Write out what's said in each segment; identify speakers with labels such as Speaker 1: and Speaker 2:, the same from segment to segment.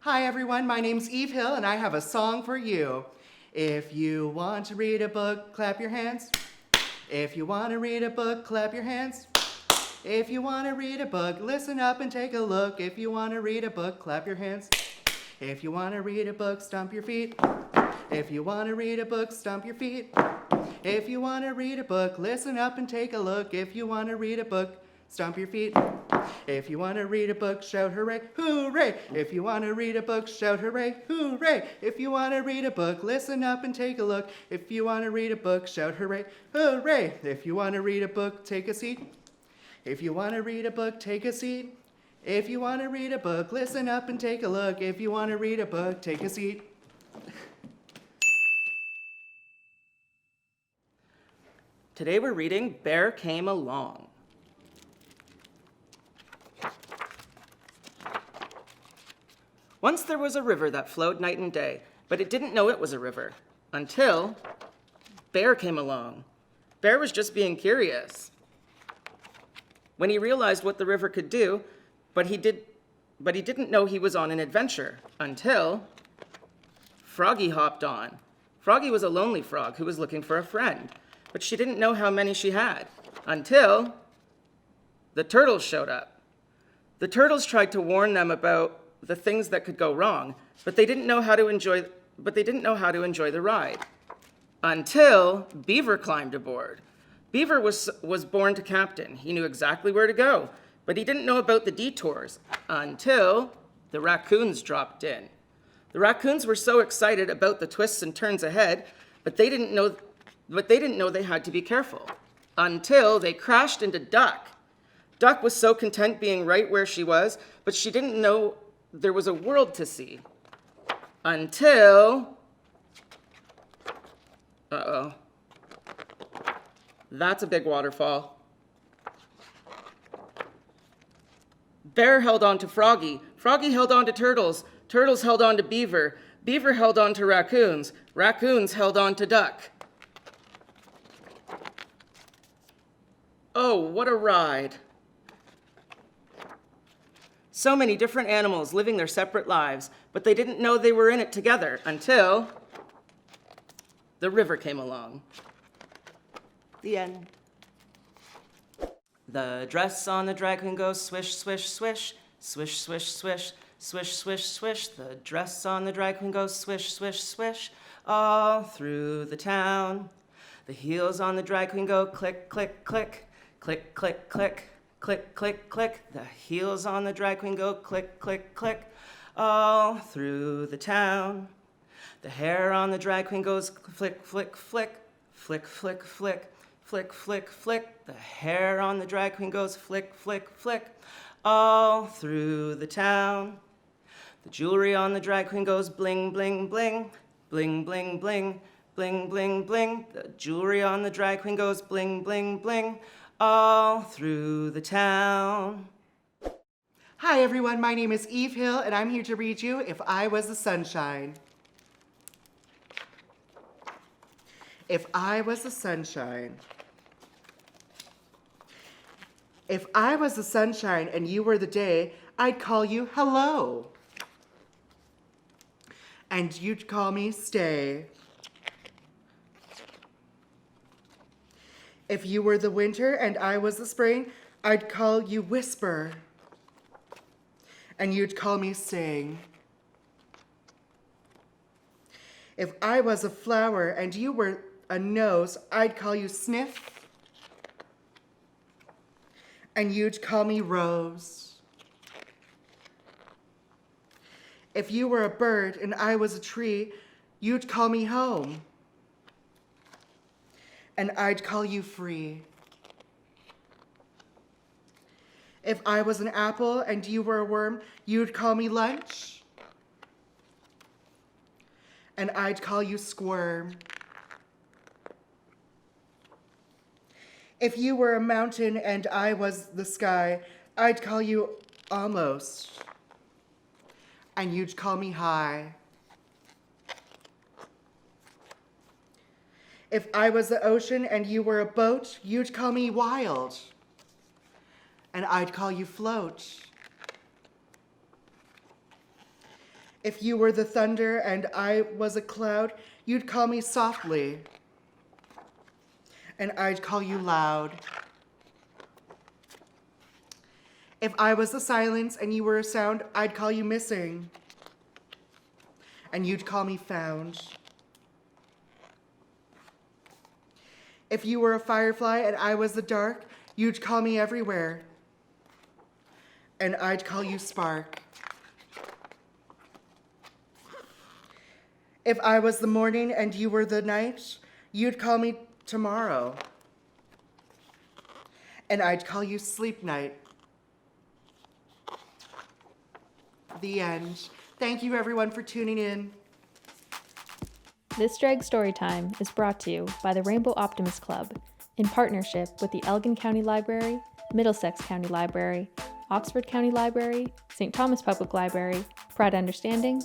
Speaker 1: Hi everyone, my name's Eve Hill and I have a song for you. If you want to read a book, clap your hands. If you want to read a book, clap your hands. If you want to read a book, listen up and take a look. If you want to read a book, clap your hands. If you want to read a book, stomp your feet. If you want to read a book, stomp your feet. If you want to read a book, listen up and take a look. If you want to read a book, stomp your feet. If you want to read a book, shout hooray, hooray. If you want to read a book, shout hooray, hooray. If you want to read a book, listen up and take a look. If you want to read a book, shout hooray, hooray. If you want to read a book, take a seat. If you want to read a book, take a seat. If you want to read a book, listen up and take a look. If you want to read a book, take a seat.
Speaker 2: Today we're reading Bear Came Along. Once there was a river that flowed night and day, but it didn't know it was a river until Bear came along. Bear was just being curious. When he realized what the river could do, but he didn't know he was on an adventure until Froggy hopped on. Froggy was a lonely frog who was looking for a friend, but she didn't know how many she had until the turtles showed up. The turtles tried to warn them about the things that could go wrong, but they didn't know how to enjoy the ride until Beaver climbed aboard. Beaver was born to captain. He knew exactly where to go, but he didn't know about the detours until the raccoons dropped in. The raccoons were so excited about the twists and turns ahead, but they didn't know they had to be careful until they crashed into Duck. Duck was so content being right where she was, but she didn't know there was a world to see until, that's a big waterfall. Bear held on to Froggy. Froggy held on to Turtles. Turtles held on to Beaver. Beaver held on to Raccoons. Raccoons held on to Duck. Oh, what a ride. So many different animals living their separate lives, but they didn't know they were in it together until the river came along. The end. The dress on the drag queen goes swish, swish, swish, swish, swish, swish, swish, swish, swish. The dress on the drag queen goes swish, swish, swish, all through the town. The heels on the drag queen go click, click, click, click, click, click. Click, click, click, the heels on the drag queen go click, click, click, all through the town. The hair on the drag queen goes flick, flick, flick, flick, flick, flick, flick, flick, flick. The hair on the drag queen goes flick, flick, flick, all through the town. The jewelry on the drag queen goes bling, bling, bling, bling, bling, bling, bling, bling, bling. The jewelry on the drag queen goes bling, bling, bling, all through the town.
Speaker 1: Hi everyone, my name is Eve Hill and I'm here to read you If I Was the Sunshine. If I was the sunshine. If I was the sunshine and you were the day, I'd call you hello. And you'd call me stay. If you were the winter and I was the spring, I'd call you whisper. And you'd call me sing. If I was a flower and you were a nose, I'd call you sniff. And you'd call me rose. If you were a bird and I was a tree, you'd call me home. And I'd call you free. If I was an apple and you were a worm, you'd call me lunch. And I'd call you squirm. If you were a mountain and I was the sky, I'd call you almost. And you'd call me high. If I was the ocean and you were a boat, you'd call me wild. And I'd call you float. If you were the thunder and I was a cloud, you'd call me softly, and I'd call you loud. If I was the silence and you were a sound, I'd call you missing, and you'd call me found. If you were a firefly and I was the dark, you'd call me everywhere, and I'd call you spark. If I was the morning and you were the night, you'd call me tomorrow, and I'd call you sleep night. The end. Thank you everyone for tuning in.
Speaker 3: This Drag Storytime is brought to you by the Rainbow Optimist Club in partnership with the Elgin County Library, Middlesex County Library, Oxford County Library, St. Thomas Public Library, Pride Understanding,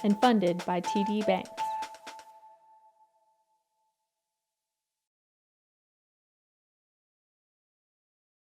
Speaker 3: and funded by TD Bank.